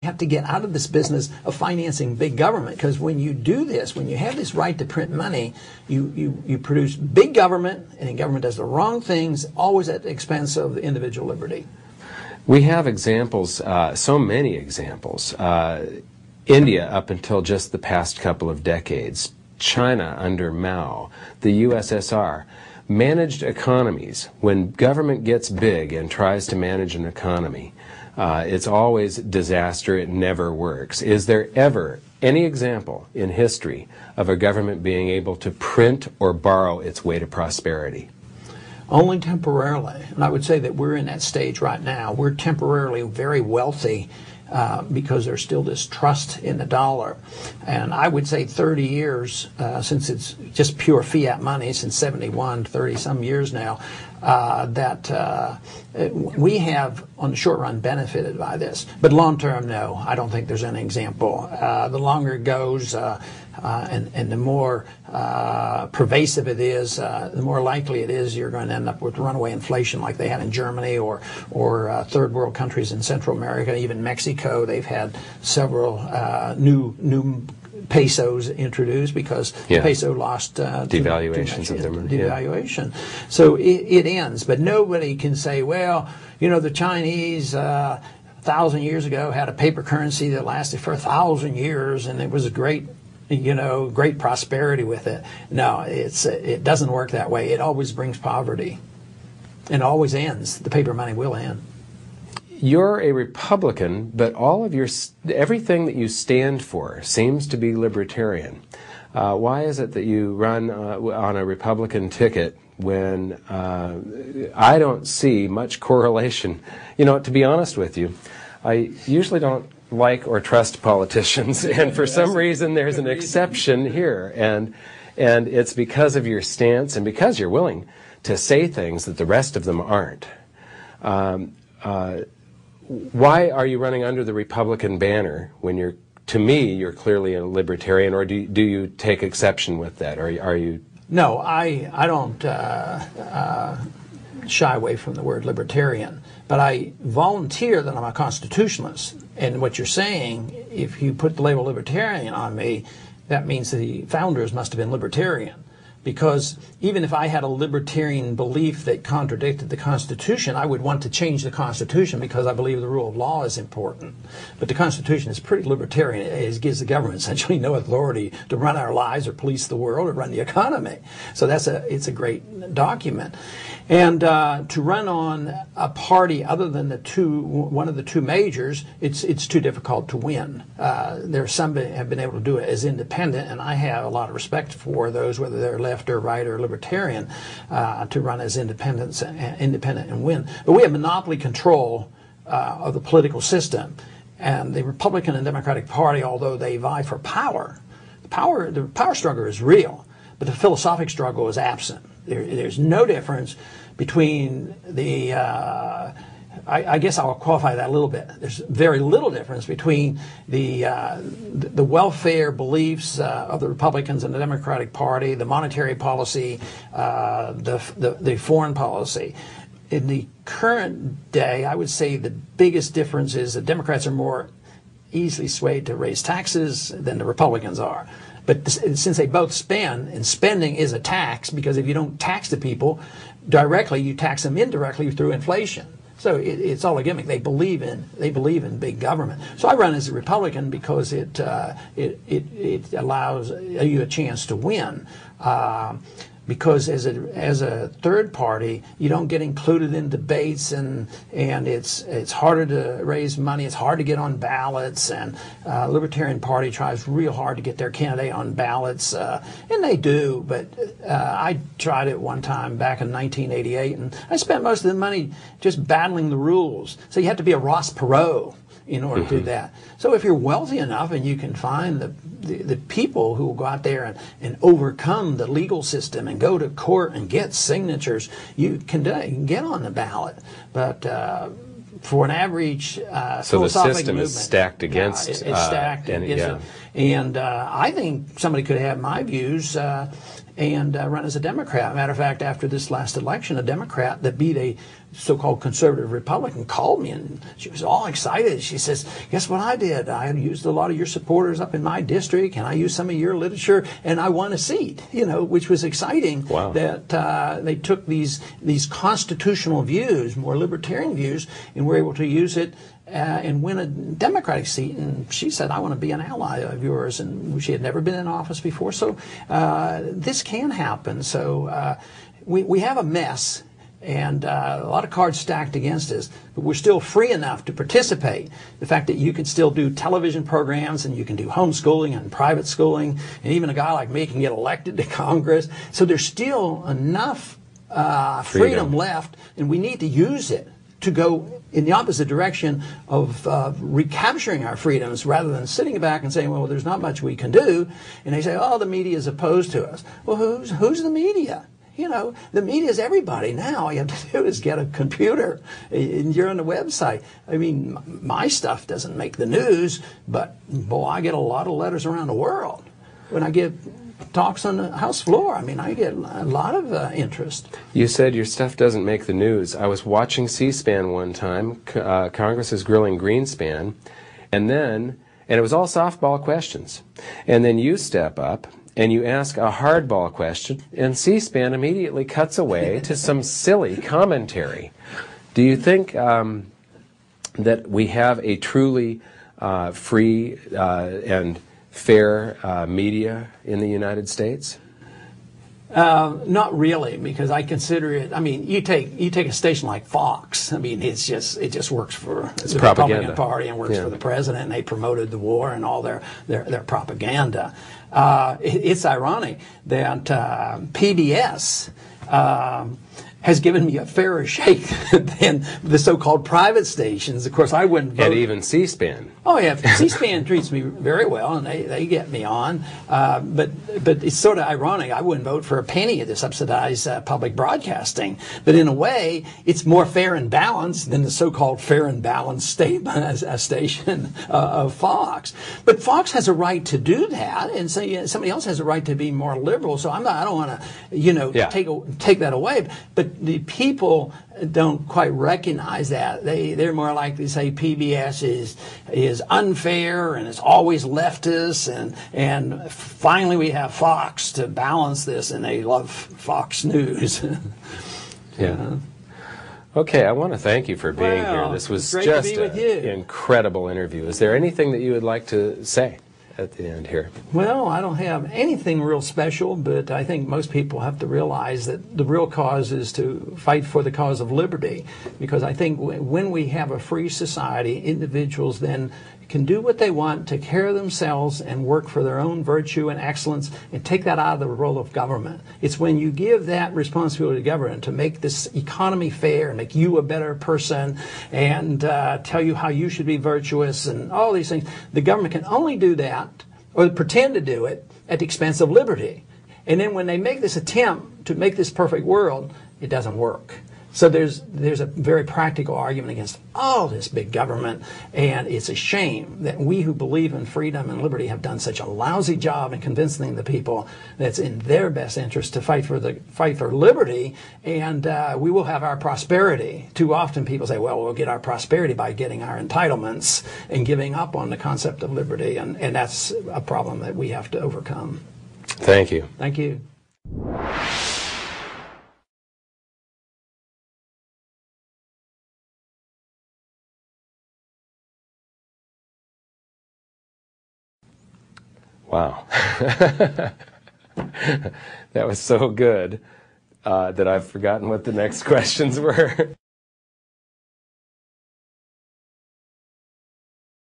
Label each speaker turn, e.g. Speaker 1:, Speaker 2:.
Speaker 1: have to get out of this business of financing big government, because when you do this, when you have this right to print money, you produce big government, and government does the wrong things, always at the expense of individual liberty.
Speaker 2: We have examples, so many examples. India up until just the past couple of decades, China under Mao, the USSR, managed economies. When government gets big and tries to manage an economy, it's always disaster. It never works. Is there ever any example in history of a government being able to print or borrow its way to prosperity?
Speaker 1: Only temporarily. And I would say that we're in that stage right now. We're temporarily very wealthy because there's still this trust in the dollar. And I would say 30 years, since it's just pure fiat money, since 71, 30-some years now, that we have, on the short run, benefited by this. But long term, no, I don't think there's any example. The longer it goes, and the more pervasive it is, the more likely it is you're going to end up with runaway inflation like they had in Germany or third world countries in Central America, even Mexico. They've had several new pesos introduced because the peso lost
Speaker 2: devaluations of them.
Speaker 1: Devaluation. Yeah. So it ends, but nobody can say, well, you know, the Chinese 1,000 years ago had a paper currency that lasted for 1,000 years, and it was a great prosperity with it. No, it doesn't work that way. It always brings poverty, and always ends. The paper money will end.
Speaker 2: You're a Republican, but all of everything that you stand for seems to be libertarian. Why is it that you run on a Republican ticket when I don't see much correlation? You know, to be honest with you, I usually don't like or trust politicians, and for some reason there's an exception here, and it's because of your stance and because you're willing to say things that the rest of them aren't. Why are you running under the Republican banner when to me, you're clearly a libertarian, or do you take exception with that? Or are you?
Speaker 1: No, I don't shy away from the word libertarian, but I volunteer that I'm a constitutionalist. And what you're saying, if you put the label libertarian on me, that means the founders must have been libertarian. Because even if I had a libertarian belief that contradicted the Constitution, I would want to change the Constitution because I believe the rule of law is important. But the Constitution is pretty libertarian. It gives the government essentially no authority to run our lives or police the world or run the economy. So it's a great document. And to run on a party other than one of the two majors, it's too difficult to win. There are some that have been able to do it as independent, and I have a lot of respect for those, whether they're left or right or libertarian, to run as independent and win. But we have monopoly control of the political system, and the Republican and Democratic Party, although they vie for power, the power struggle is real, but the philosophic struggle is absent. There's no difference between the, I guess I'll qualify that a little bit. There's very little difference between the welfare beliefs of the Republicans and the Democratic Party, the monetary policy, the foreign policy. In the current day, I would say the biggest difference is the Democrats are more easily swayed to raise taxes than the Republicans are. But since they both spend, and spending is a tax, because if you don't tax the people directly, you tax them indirectly through inflation. So it's all a gimmick. They believe in big government. So I run as a Republican because it allows you a chance to win. Because as a third party, you don't get included in debates, and it's harder to raise money. It's hard to get on ballots, and Libertarian Party tries real hard to get their candidate on ballots, and they do. But I tried it one time back in 1988, and I spent most of the money just battling the rules. So you have to be a Ross Perot in order to do that. So if you're wealthy enough and you can find the people who will go out there and overcome the legal system and go to court and get signatures, you can get on the ballot. But for an average
Speaker 2: so the system
Speaker 1: movement,
Speaker 2: is stacked against
Speaker 1: it's stacked
Speaker 2: and
Speaker 1: I think somebody could have my views and run as a Democrat. Matter of fact, after this last election, a Democrat that beat a so-called conservative Republican called me, and she was all excited. She says, guess what I did? I used a lot of your supporters up in my district, and I used some of your literature, and I won a seat, which was exciting.
Speaker 2: Wow.
Speaker 1: That they took these constitutional views, more libertarian views, and were able to use it and win a Democratic seat. And she said, I want to be an ally of yours. And she had never been in office before. So this can happen. So we have a mess and a lot of cards stacked against us, but we're still free enough to participate. The fact that you can still do television programs and you can do homeschooling and private schooling, and even a guy like me can get elected to Congress. So there's still enough freedom left, and we need to use it to go in the opposite direction of recapturing our freedoms, rather than sitting back and saying, well, there's not much we can do. And they say, oh, the media is opposed to us. Well, who's the media? The media is everybody now. All you have to do is get a computer and you're on the website. I mean, my stuff doesn't make the news, but boy, I get a lot of letters around the world. When I give talks on the House floor, I mean, I get a lot of interest.
Speaker 2: You said your stuff doesn't make the news. I was watching C-SPAN one time. Congress is grilling Greenspan, and it was all softball questions. And then you step up and you ask a hardball question, and C-SPAN immediately cuts away to some silly commentary. Do you think that we have a truly free and fair media in the United States?
Speaker 1: Not really, because I consider it. I mean, you take a station like Fox. I mean, it just works for the Republican Party and works for the president. And they promoted the war and all their propaganda. It's ironic that PBS has given me a fairer shake than the so-called private stations. Of course, I wouldn't vote.
Speaker 2: And even C-SPAN.
Speaker 1: Oh, yeah. C-SPAN treats me very well, and they get me on. But it's sort of ironic. I wouldn't vote for a penny to subsidize public broadcasting. But in a way, it's more fair and balanced than the so-called fair and balanced station of Fox. But Fox has a right to do that, and somebody else has a right to be more liberal. So I don't want to, take that away. But the people don't quite recognize that. They're more likely to say PBS is unfair and it's always leftist, and finally we have Fox to balance this, and they love Fox News.
Speaker 2: Yeah. Okay, I want to thank you for being here. This was just an incredible interview. Is there anything that you would like to say at the end here?
Speaker 1: Well, I don't have anything real special, but I think most people have to realize that the real cause is to fight for the cause of liberty, because I think when we have a free society, individuals then can do what they want, take care of themselves, and work for their own virtue and excellence, and take that out of the role of government. It's when you give that responsibility to government to make this economy fair and make you a better person and tell you how you should be virtuous and all these things. The government can only do that, or pretend to do it, at the expense of liberty. And then when they make this attempt to make this perfect world, it doesn't work. So there's a very practical argument against all this big government, and it's a shame that we who believe in freedom and liberty have done such a lousy job in convincing the people that it's in their best interest to fight for liberty, and we will have our prosperity. Too often people say, well, we'll get our prosperity by getting our entitlements and giving up on the concept of liberty, and that's a problem that we have to overcome.
Speaker 2: Thank you.
Speaker 1: Thank you.
Speaker 2: Wow. That was so good that I've forgotten what the next questions were.